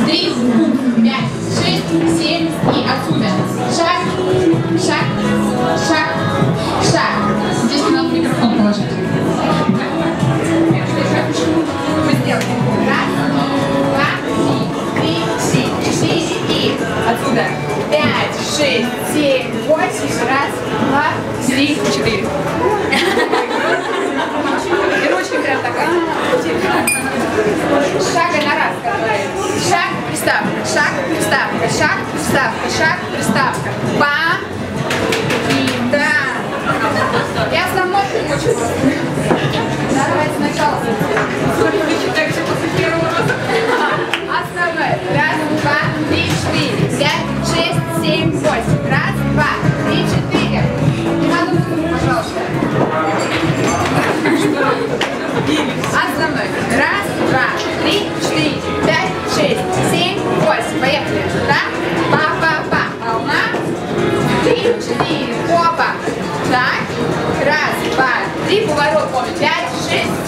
3, 5, 6, 7 и отсюда. Шаг, шаг, шаг, шаг. Здесь не надо микрофон положить. Мы сделаем. Раз, два, три, 4 и отсюда. 5, 6, 7, 8. Раз, два, 3, 4. И ручки прям так. Шага на раз. Шаг, приставка, шаг, приставка, шаг, приставка, шаг, приставка. Бам. И да. И основной очень просто. Давайте сначала. Основной. Раз, два, 3, 4, 5, 6, 7, 8. Раз, два, 3, 4. Не надо музыку, пожалуйста. Основной. Раз, два, 3, 4, 5, 6, 7, 8. Поехали. Так. Па-па-па. Волна. 3, 4. Опа. Так. Раз, два, 3. Поворот. 5, 6,